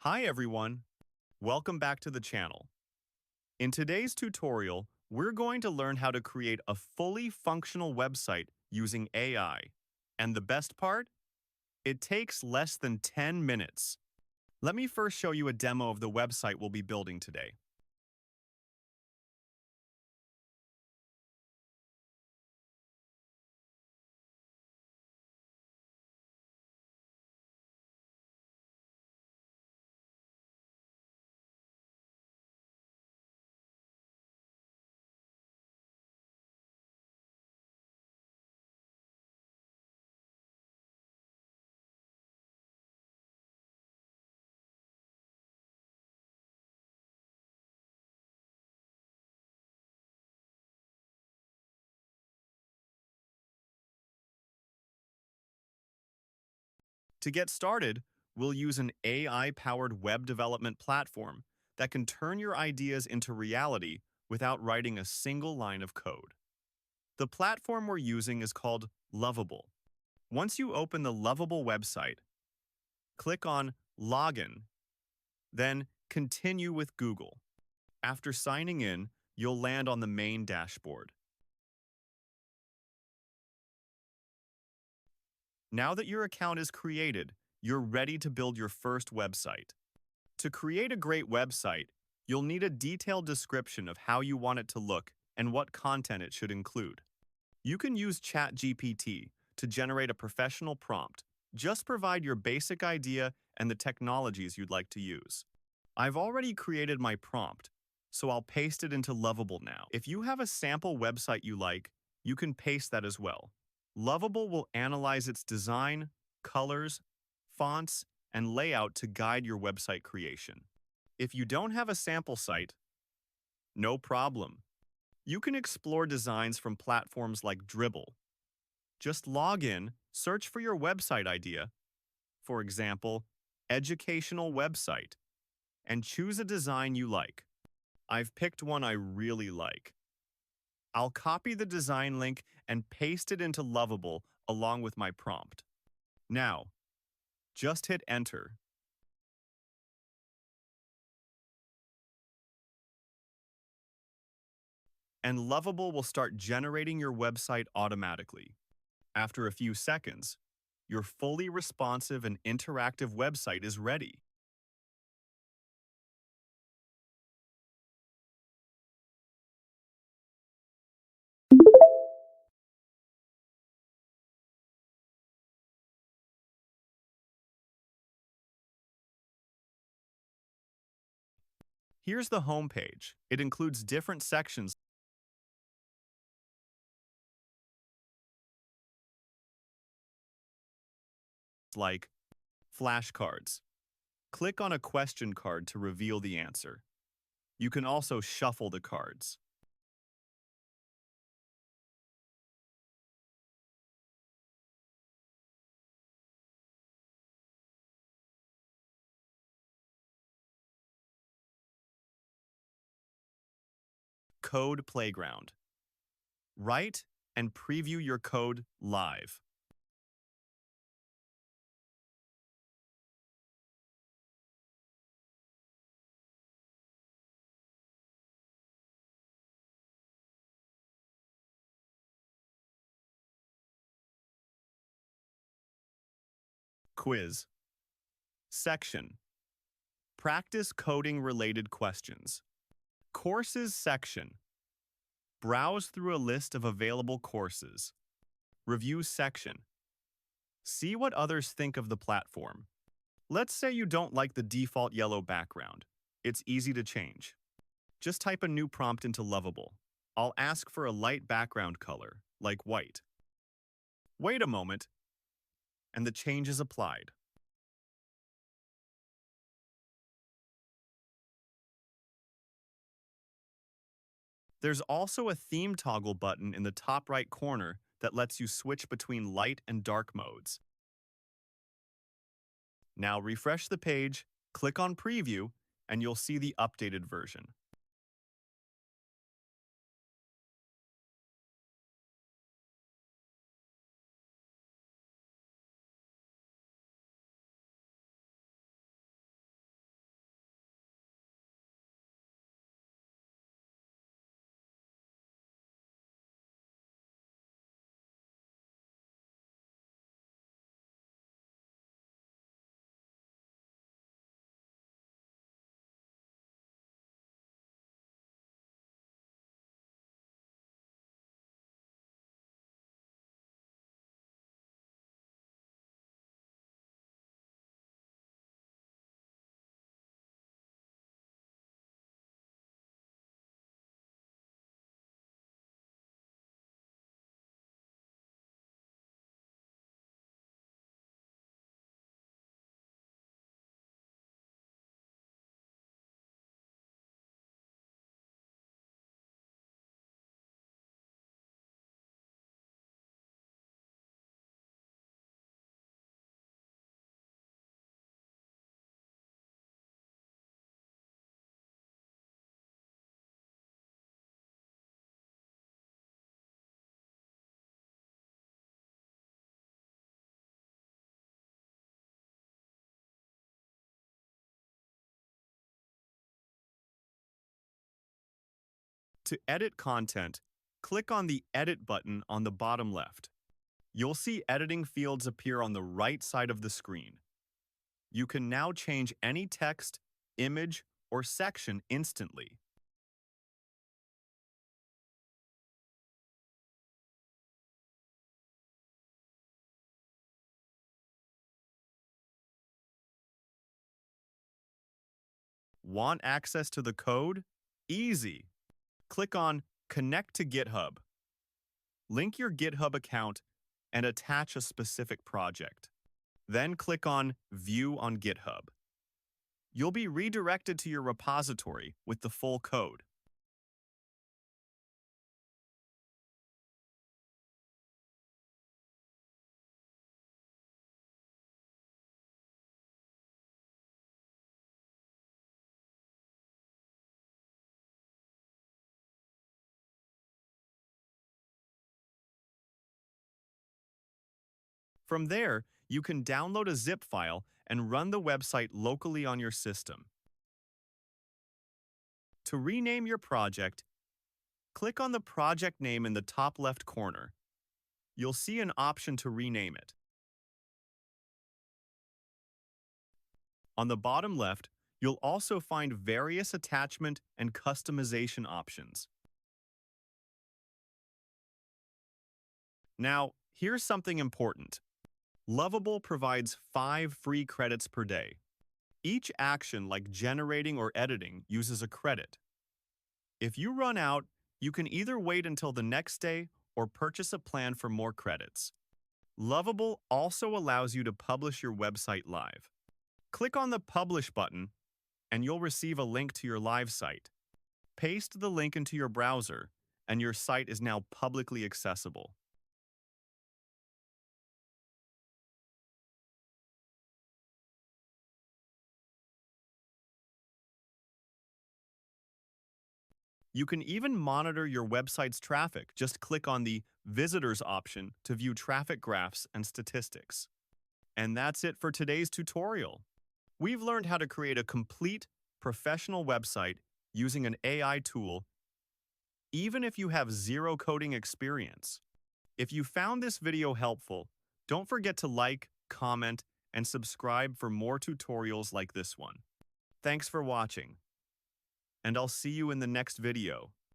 Hi everyone, welcome back to the channel. In today's tutorial, we're going to learn how to create a fully functional website using AI. And the best part? It takes less than 10 minutes. Let me first show you a demo of the website we'll be building today. To get started, we'll use an AI-powered web development platform that can turn your ideas into reality without writing a single line of code. The platform we're using is called Lovable. Once you open the Lovable website, click on Login, then Continue with Google. After signing in, you'll land on the main dashboard. Now that your account is created, you're ready to build your first website. To create a great website, you'll need a detailed description of how you want it to look and what content it should include. You can use ChatGPT to generate a professional prompt. Just provide your basic idea and the technologies you'd like to use. I've already created my prompt, so I'll paste it into Lovable now. If you have a sample website you like, you can paste that as well. Lovable will analyze its design, colors, fonts, and layout to guide your website creation. If you don't have a sample site, no problem. You can explore designs from platforms like Dribbble. Just log in, search for your website idea, for example, educational website, and choose a design you like. I've picked one I really like. I'll copy the design link and paste it into Lovable along with my prompt. Now, just hit enter. And Lovable will start generating your website automatically. After a few seconds, your fully responsive and interactive website is ready. Here's the home page. It includes different sections like flashcards. Click on a question card to reveal the answer. You can also shuffle the cards. Code Playground. Write and preview your code live. Quiz. Section. Practice coding-related questions. Courses section. Browse through a list of available courses. Review section. See what others think of the platform. Let's say you don't like the default yellow background. It's easy to change. Just type a new prompt into Lovable. I'll ask for a light background color, like white. Wait a moment, and the change is applied. There's also a theme toggle button in the top right corner that lets you switch between light and dark modes. Now refresh the page, click on Preview, and you'll see the updated version. To edit content, click on the Edit button on the bottom left. You'll see editing fields appear on the right side of the screen. You can now change any text, image, or section instantly. Want access to the code? Easy. Click on Connect to GitHub. Link your GitHub account and attach a specific project. Then click on View on GitHub. You'll be redirected to your repository with the full code. From there, you can download a zip file and run the website locally on your system. To rename your project, click on the project name in the top left corner. You'll see an option to rename it. On the bottom left, you'll also find various attachment and customization options. Now, here's something important. Lovable provides 5 free credits per day. Each action, like generating or editing, uses a credit. If you run out, you can either wait until the next day or purchase a plan for more credits. Lovable also allows you to publish your website live. Click on the Publish button, and you'll receive a link to your live site. Paste the link into your browser, and your site is now publicly accessible. You can even monitor your website's traffic. Just click on the Visitors option to view traffic graphs and statistics. And that's it for today's tutorial. We've learned how to create a complete, professional website using an AI tool, even if you have zero coding experience. If you found this video helpful, don't forget to like, comment, and subscribe for more tutorials like this one. Thanks for watching, and I'll see you in the next video.